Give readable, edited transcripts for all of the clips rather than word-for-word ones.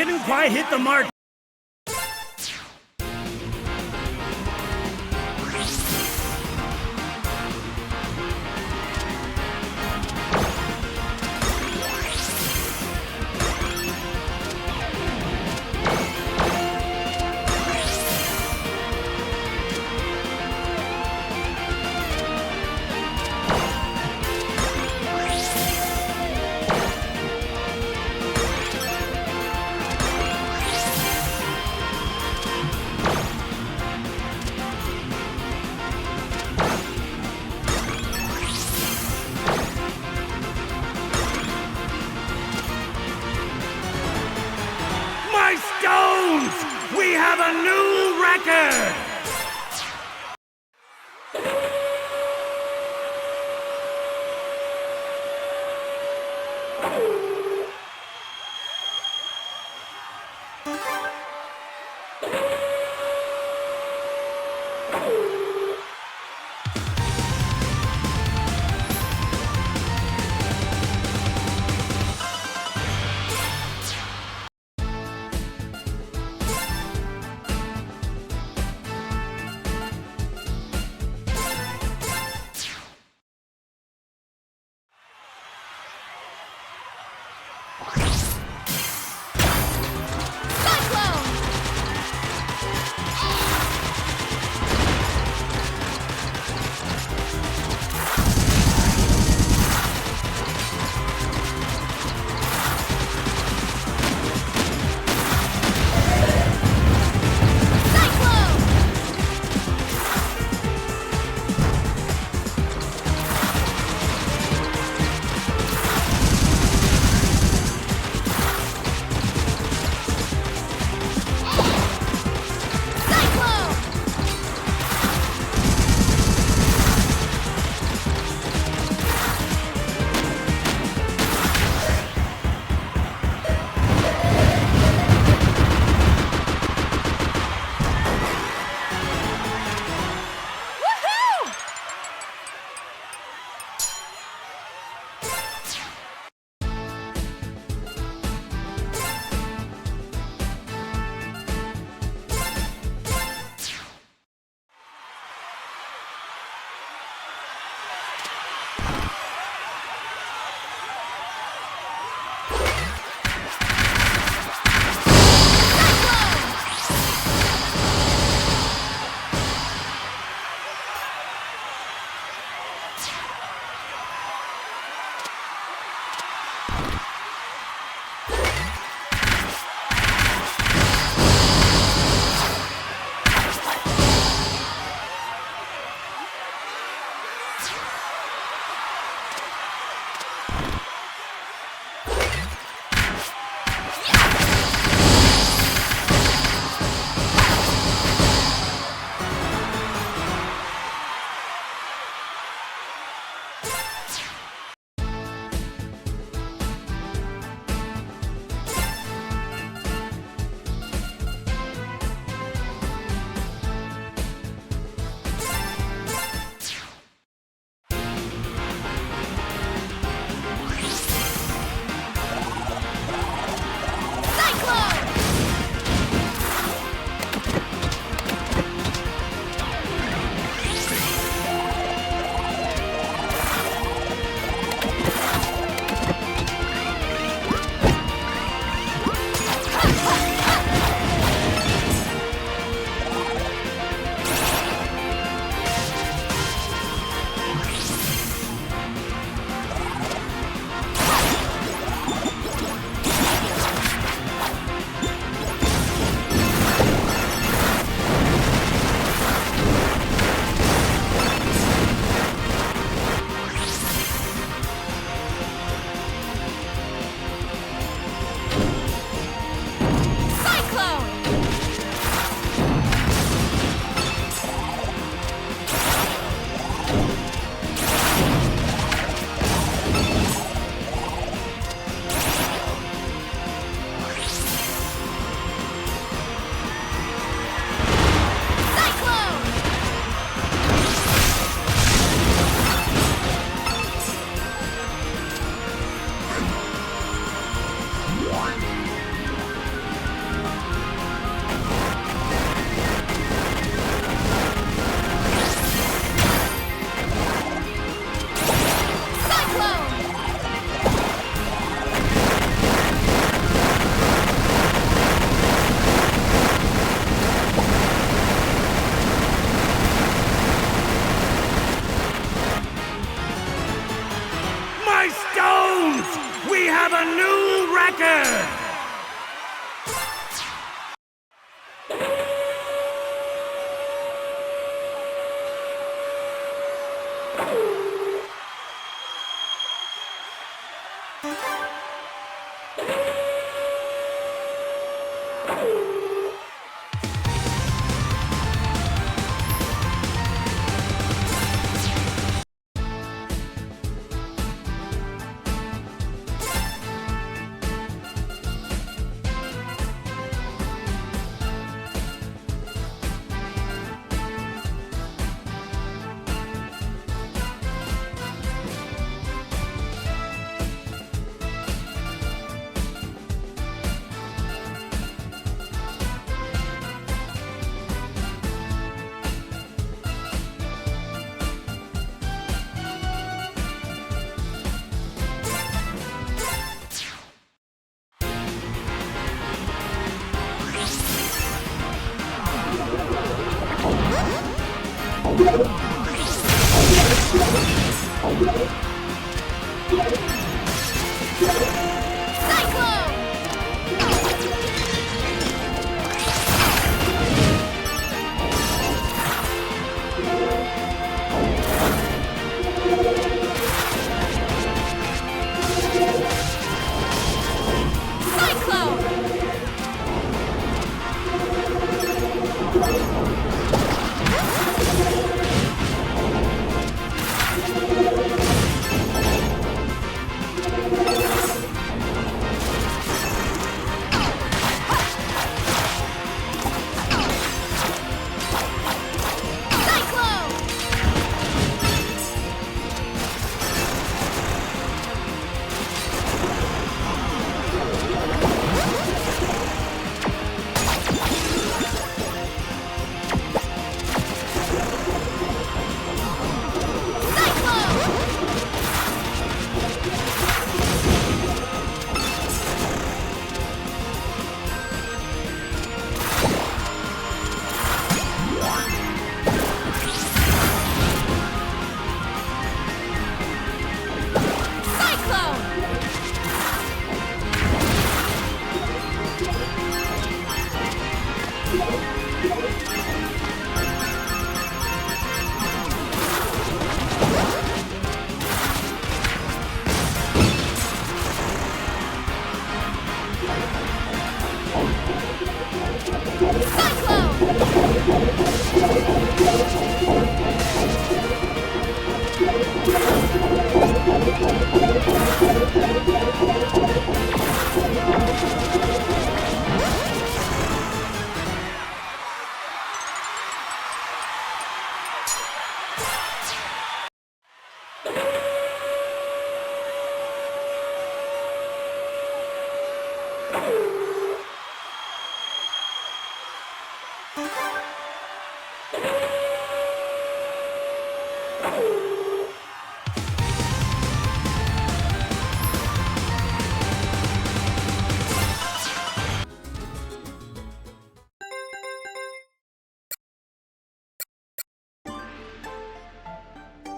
didn't quite hit the mark. Stones! We have a new record!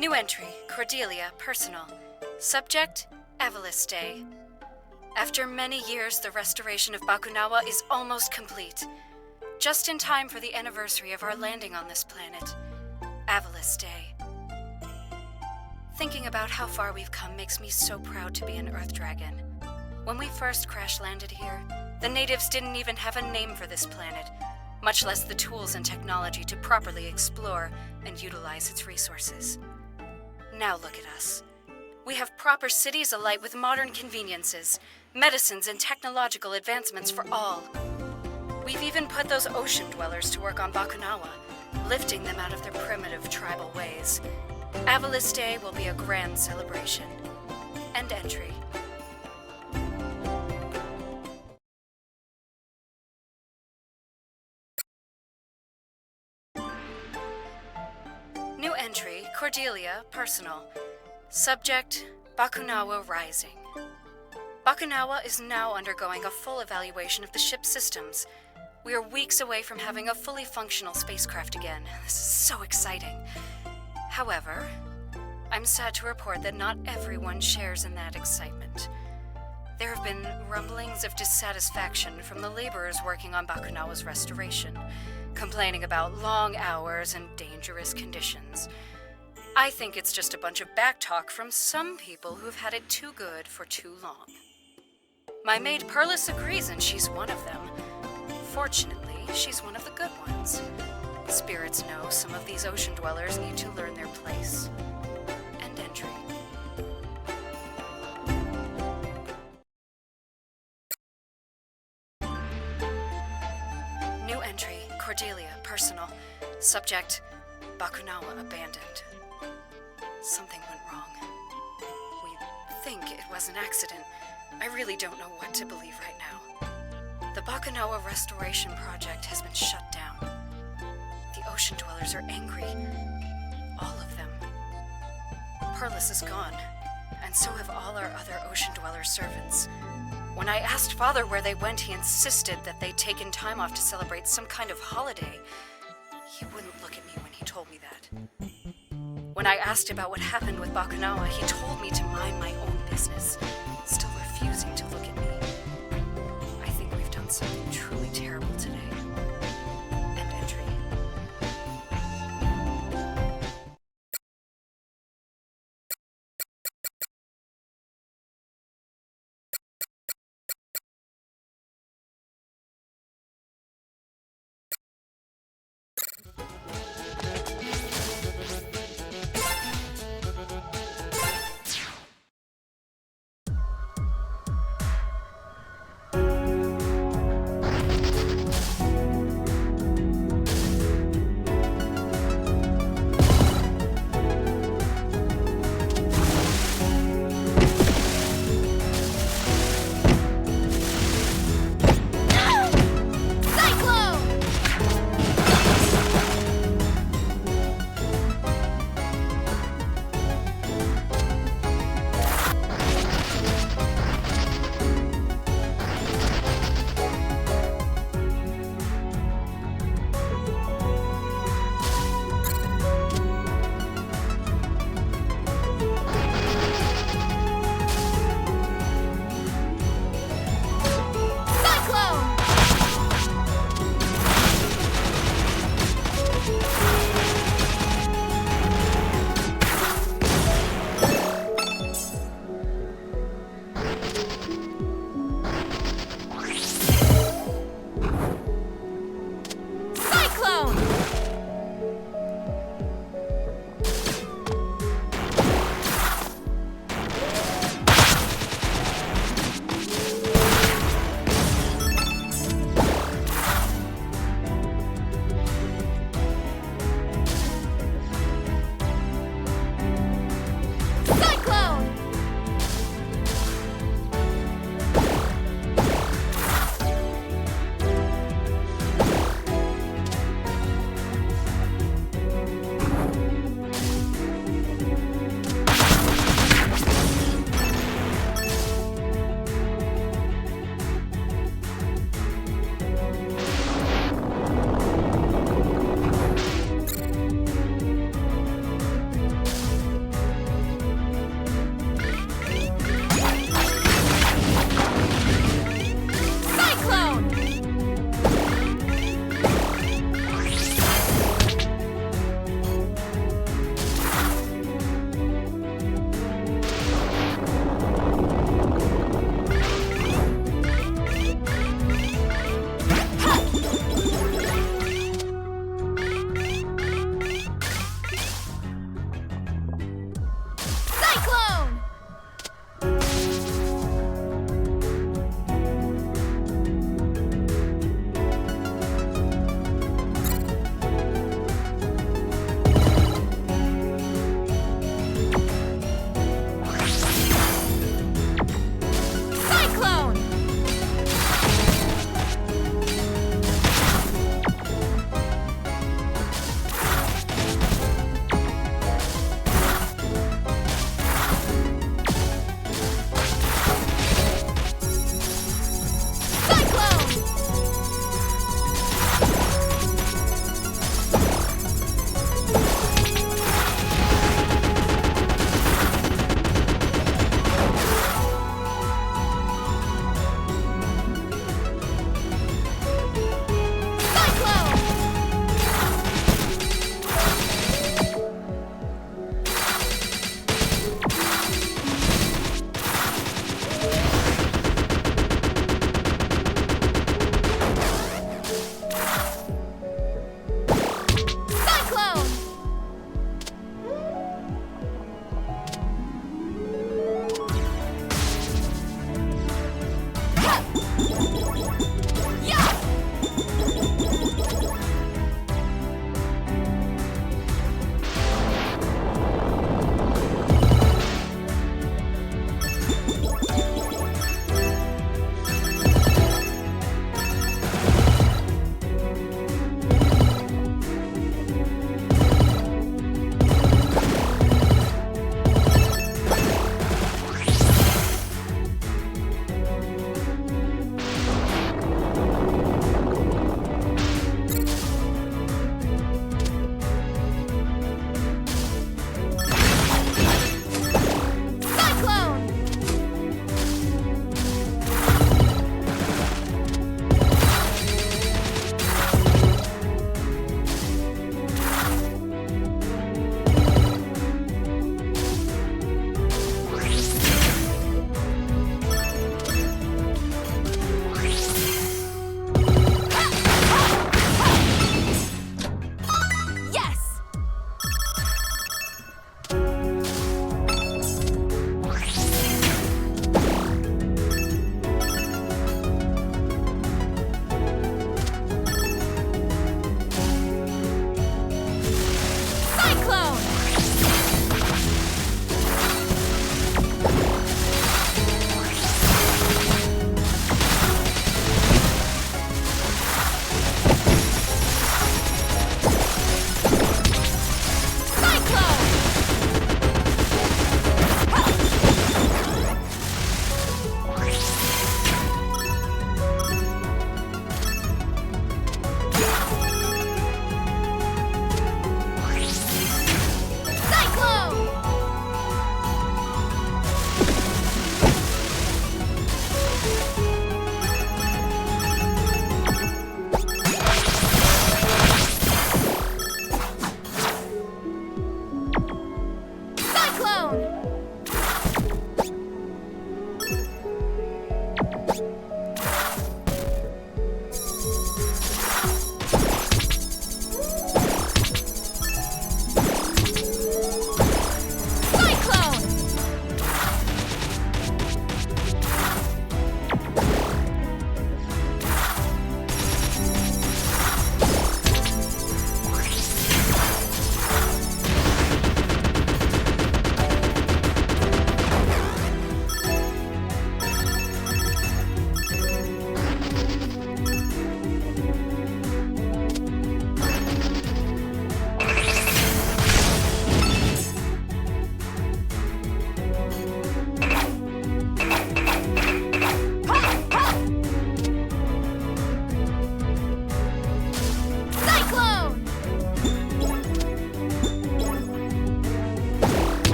New entry, Cordelia, personal. Subject, Avaliste. After many years, the restoration of Bakunawa is almost complete. Just in time for the anniversary of our landing on this planet. Avaliste. Thinking about how far we've come makes me so proud to be an Earth Dragon. When we first crash-landed here, the natives didn't even have a name for this planet, much less the tools and technology to properly explore and utilize its resources. Now look at us. We have proper cities alight with modern conveniences, medicines, and technological advancements for all. We've even put those ocean dwellers to work on Bakunawa, lifting them out of their primitive tribal ways. Avaliste will be a grand celebration. End entry. New entry, Cordelia, personal. Subject, Bakunawa Rising. Bakunawa is now undergoing a full evaluation of the ship's systems. We are weeks away from having a fully functional spacecraft again. This is so exciting. However, I'm sad to report that not everyone shares in that excitement. There have been rumblings of dissatisfaction from the laborers working on Bakunawa's restoration, complaining about long hours and dangerous conditions. I think it's just a bunch of backtalk from some people who've had it too good for too long. My maid Perlis agrees, and she's one of them. Fortunately, she's one of the good ones. Spirits know some of these ocean dwellers need to learn their place. End entry. New entry, Cordelia, personal. Subject, Bakunawa abandoned. Something went wrong. We think it was an accident. I really don't know what to believe right now. The Bakunawa restoration project has been shut down. The ocean dwellers are angry. All of them. Perlis is gone, and so have all our other ocean dweller servants. When I asked Father where they went, he insisted that they'd taken time off to celebrate some kind of holiday. He wouldn't look at me when he told me that. When I asked about what happened with Bakunawa, he told me to mind my own business, still refusing to look at me. I think we've done something truly terrible today. End entry.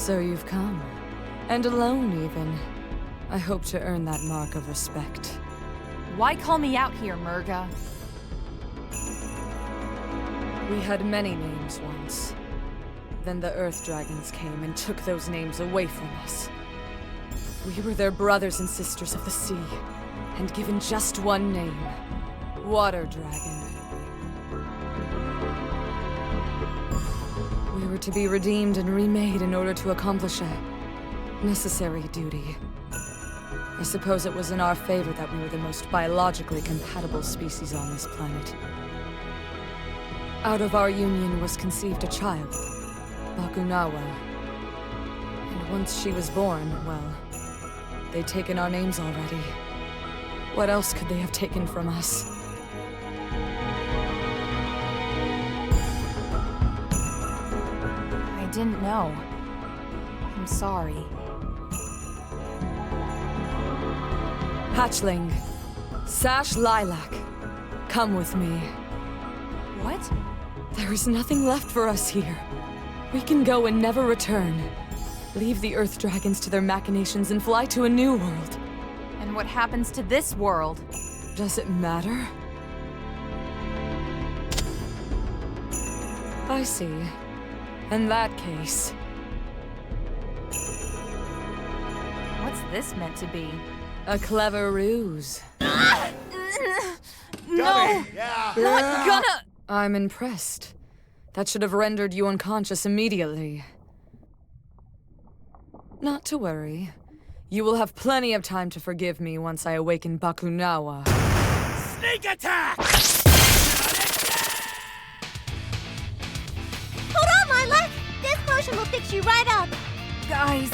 So you've come. And alone, even. I hope to earn that mark of respect. Why call me out here, Merga? We had many names once. Then the Earth Dragons came and took those names away from us. We were their brothers and sisters of the sea, and given just one name. Water Dragon. We were to be redeemed and remade in order to accomplish a necessary duty. I suppose it was in our favor that we were the most biologically compatible species on this planet. Out of our union was conceived a child, Bakunawa. And once she was born, well, they'd taken our names already. What else could they have taken from us? I didn't know. I'm sorry. Hatchling, Sash Lilac, come with me. What? There is nothing left for us here. We can go and never return. Leave the Earth Dragons to their machinations and fly to a new world. And what happens to this world? Does it matter? I see. In that case... What's this meant to be? a clever ruse. No! Yeah. Not gonna... I'm impressed. That should have rendered you unconscious immediately. Not to worry. You will have plenty of time to forgive me once I awaken Bakunawa. Sneak attack! Hold on, Lilac! This potion will fix you right up! Guys,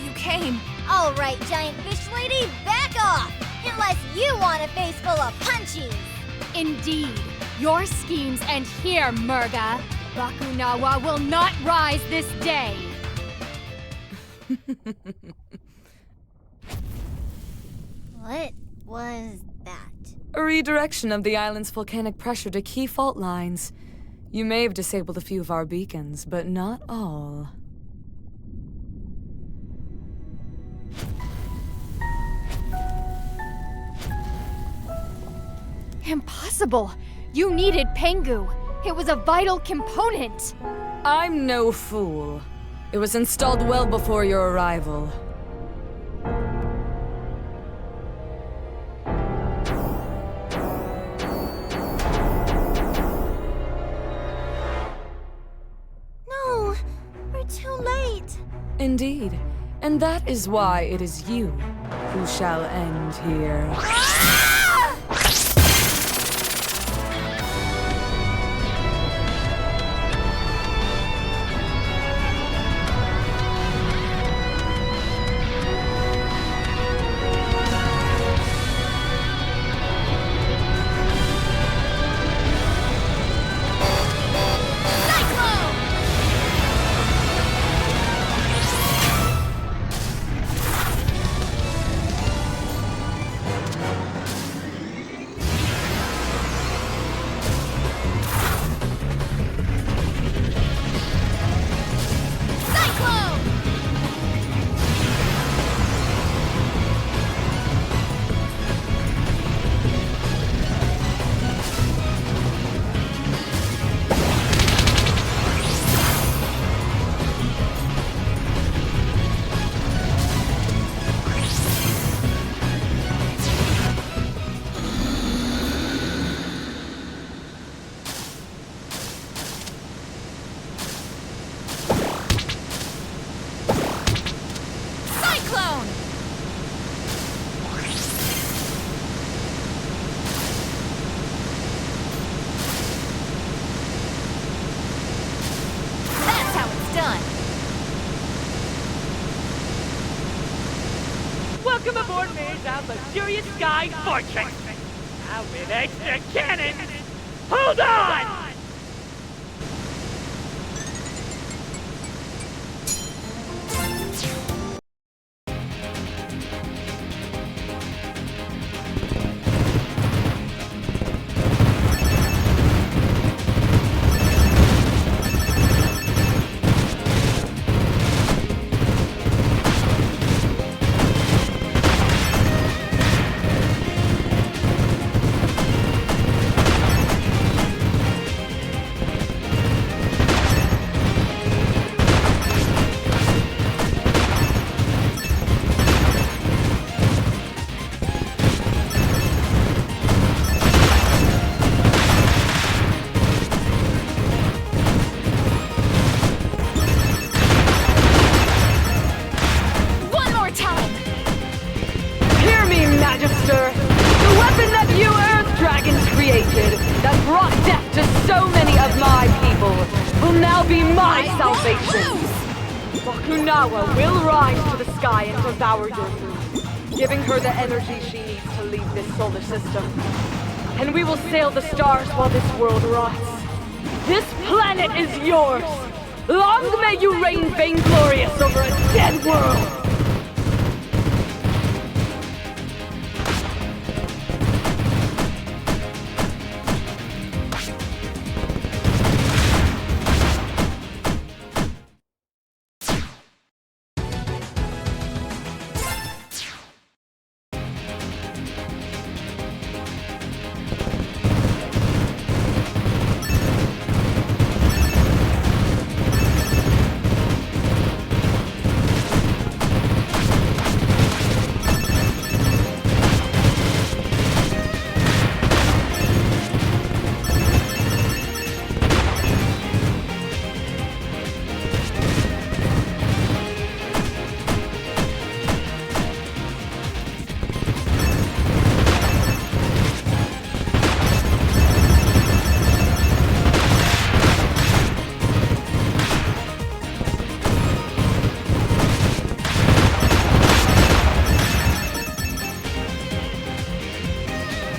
you came. All right, giant fish lady, back off! Unless you want a face full of punchies! Indeed. Your schemes end here, Merga. Bakunawa will not rise this day. What was that? A redirection of the island's volcanic pressure to key fault lines. You may have disabled a few of our beacons, but not all. Impossible. You needed Pengu. It was a vital component. I'm no fool. It was installed well before your arrival. No, we're too late. Indeed. And that is why it is you who shall end here. That's how it's done. Welcome aboard Merga's luxurious sky fortress! Now with extra cannons! Hold on! that brought death to so many of my people will now be my salvation. Bakunawa will rise to the sky and devour your moon, giving her the energy she needs to leave this solar system. And we will sail the stars while this world rots. This planet is yours! Long may you reign vainglorious over a dead world!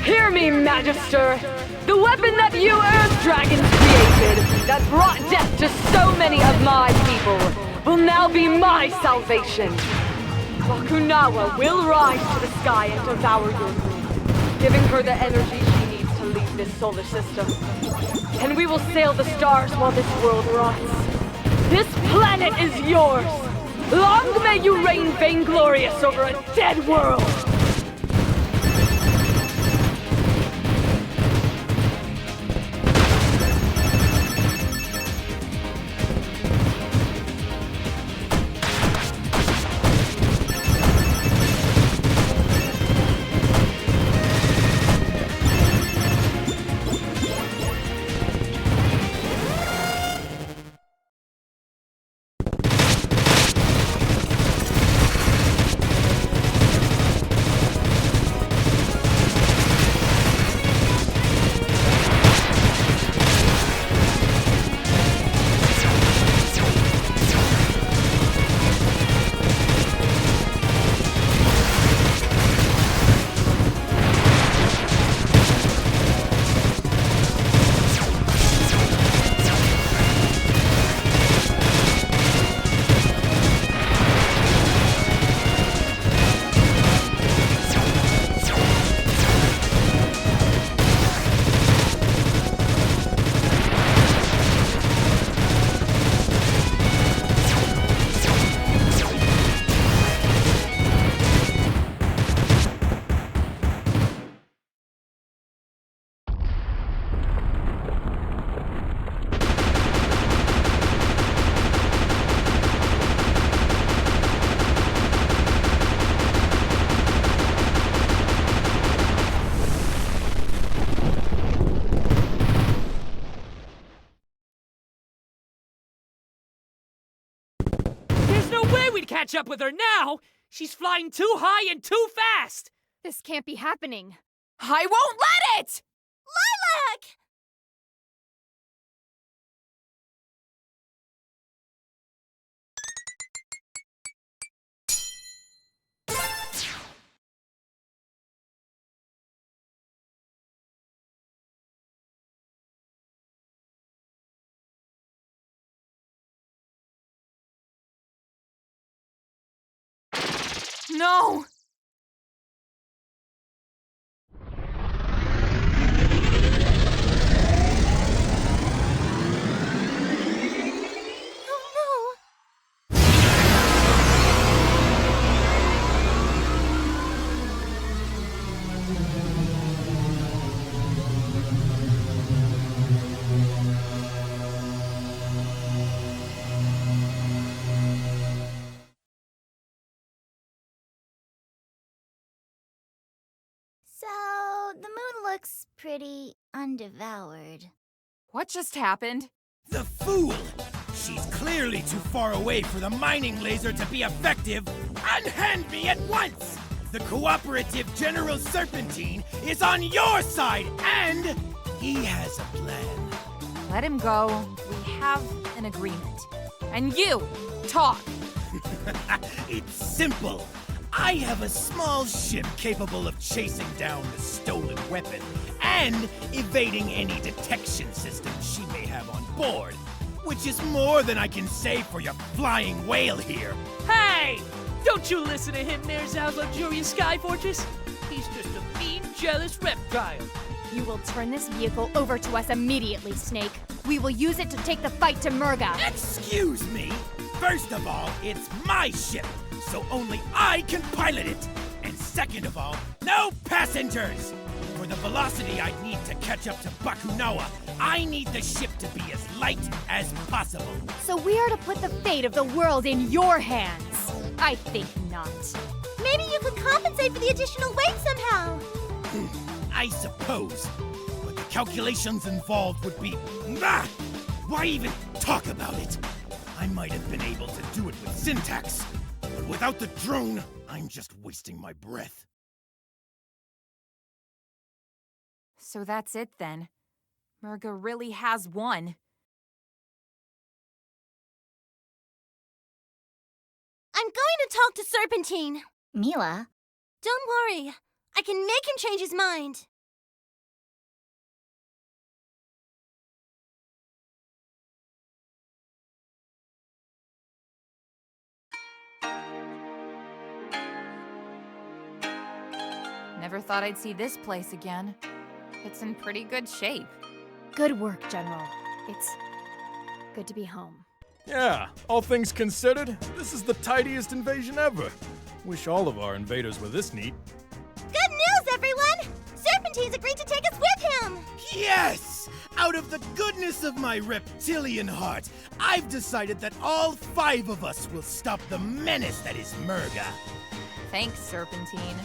Hear me, Magister! The weapon that you Earth Dragons created, that brought death to so many of my people, will now be my salvation. Bakunawa will rise to the sky and devour your moon, giving her the energy she needs to leave this solar system. And we will sail the stars while this world rots. This planet is yours! Long may you reign vainglorious over a dead world! We'd catch up with her now! She's flying too high and too fast! This can't be happening. I won't let it! Lilac! No! Oh So, the moon looks pretty undevoured. What just happened? The fool! She's clearly too far away for the mining laser to be effective. Unhand me at once! The cooperative General Serpentine is on your side, and He has a plan. Let him go. We have an agreement. And you, talk! It's simple. I have a small ship capable of chasing down the stolen weapon and evading any detection systems she may have on board, which is more than I can say for your flying whale here. Hey! Don't you listen to him, Merzal's luxurious sky fortress. He's just a mean, jealous reptile. You will turn this vehicle over to us immediately, Snake. We will use it to take the fight to Merga. Excuse me. First of all, it's my ship, so only I can pilot it. And second of all, no passengers. For the velocity I need to catch up to Bakunawa, I need the ship to be as light as possible. So we are to put the fate of the world in your hands? I think not. Maybe you could compensate for the additional weight somehow. I suppose. But the calculations involved would be... Ah! Why even talk about it? I might have been able to do it with syntax, but without the drone, I'm just wasting my breath. So that's it then. Merga really has won. I'm going to talk to Serpentine. Mila? Don't worry. I can make him change his mind. Never thought I'd see this place again. It's in pretty good shape. Good work, General. It's good to be home. Yeah, all things considered, this is the tidiest invasion ever. Wish all of our invaders were this neat. Good news, everyone! Serpentine's agreed to take us with him! Yes! Out of the goodness of my reptilian heart, I've decided that all 5 of us will stop the menace that is Merga. Thanks, Serpentine.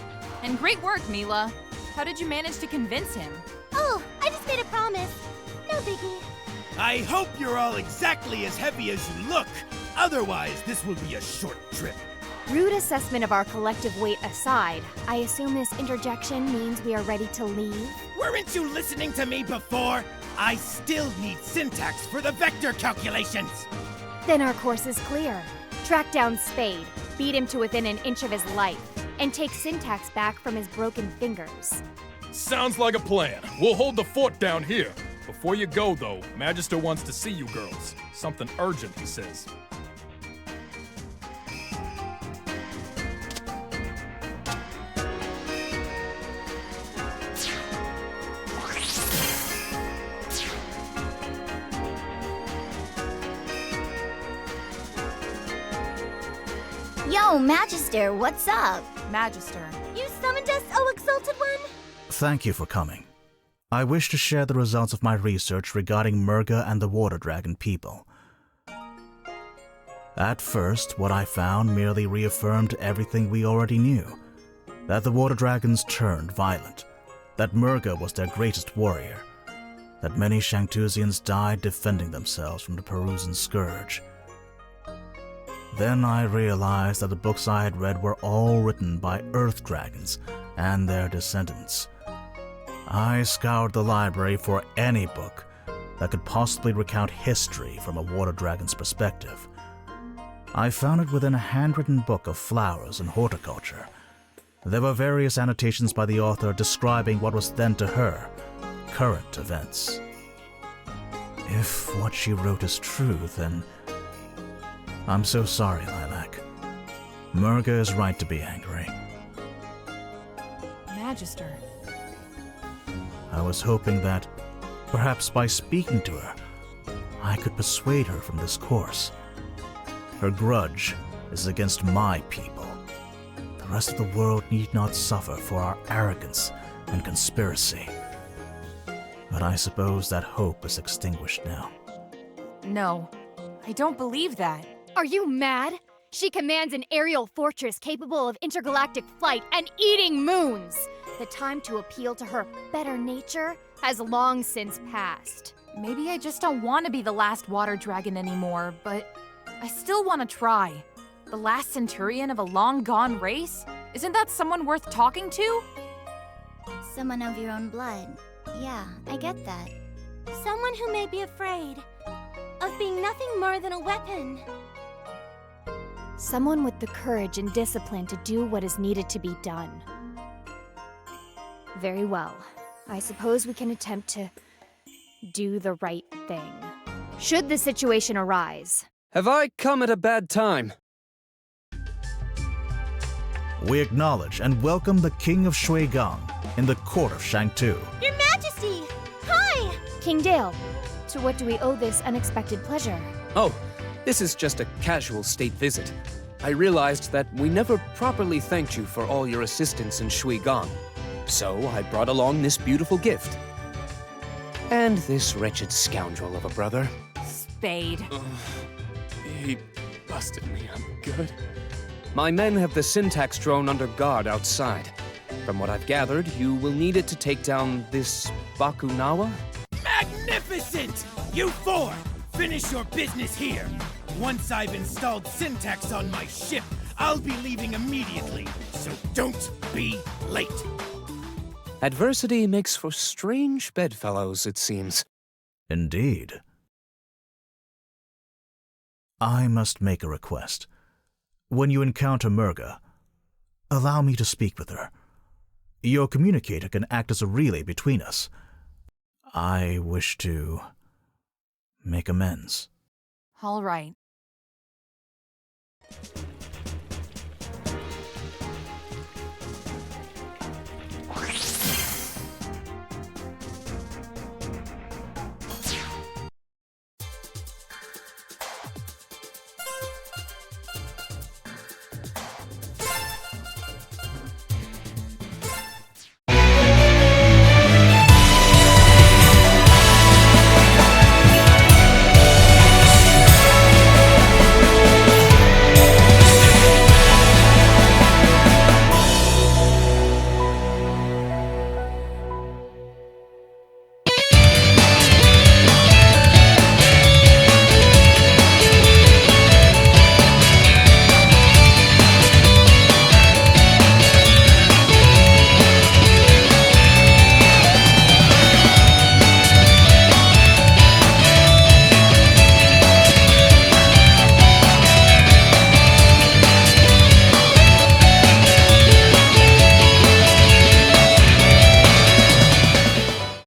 And great work, Mila. How did you manage to convince him? Oh, I just made a promise. No biggie. I hope you're all exactly as heavy as you look. Otherwise, this will be a short trip. Rude assessment of our collective weight aside, I assume this interjection means we are ready to leave? Weren't you listening to me before? I still need syntax for the vector calculations. Then our course is clear. Track down Spade, beat him to within an inch of his life, and take Syntax back from his broken fingers. Sounds like a plan. We'll hold the fort down here. Before you go, though, Magister wants to see you girls. Something urgent, he says. Yo, Magister, what's up? Magister. You summoned us, oh exalted one? Thank you for coming. I wish to share the results of my research regarding Merga and the Water Dragon people. At first, what I found merely reaffirmed everything we already knew. That the Water Dragons turned violent. That Merga was their greatest warrior. That many Shangtusians died defending themselves from the Perusian scourge. Then I realized that the books I had read were all written by Earth Dragons and their descendants. I scoured the library for any book that could possibly recount history from a Water Dragon's perspective. I found it within a handwritten book of flowers and horticulture. There were various annotations by the author describing what was then to her current events. If what she wrote is true, then I'm so sorry, Lilac. Merga is right to be angry. Magister. I was hoping that, perhaps by speaking to her, I could persuade her from this course. Her grudge is against my people. The rest of the world need not suffer for our arrogance and conspiracy. But I suppose that hope is extinguished now. No, I don't believe that. Are you mad? She commands an aerial fortress capable of intergalactic flight and eating moons! The time to appeal to her better nature has long since passed. Maybe I just don't want to be the last water dragon anymore, but I still want to try. The last centurion of a long-gone race? Isn't that someone worth talking to? Someone of your own blood. Yeah, I get that. Someone who may be afraid of being nothing more than a weapon. Someone with the courage and discipline to do what is needed to be done. Very well. I suppose we can attempt to do the right thing. Should the situation arise. Have I come at a bad time? We acknowledge and welcome the King of Shuigang in the court of Shangtu. Your Majesty! Hi! King Dale, to what do we owe this unexpected pleasure? Oh, this is just a casual state visit. I realized that we never properly thanked you for all your assistance in Shuigang. So I brought along this beautiful gift. And this wretched scoundrel of a brother. Spade. He busted me. I'm good. My men have the syntax drone under guard outside. From what I've gathered, you will need it to take down this Bakunawa? Magnificent! You four, finish your business here. Once I've installed syntax on my ship, I'll be leaving immediately, so don't be late. Adversity makes for strange bedfellows, it seems. Indeed. I must make a request. When you encounter Merga, allow me to speak with her. Your communicator can act as a relay between us. I wish to make amends. All right.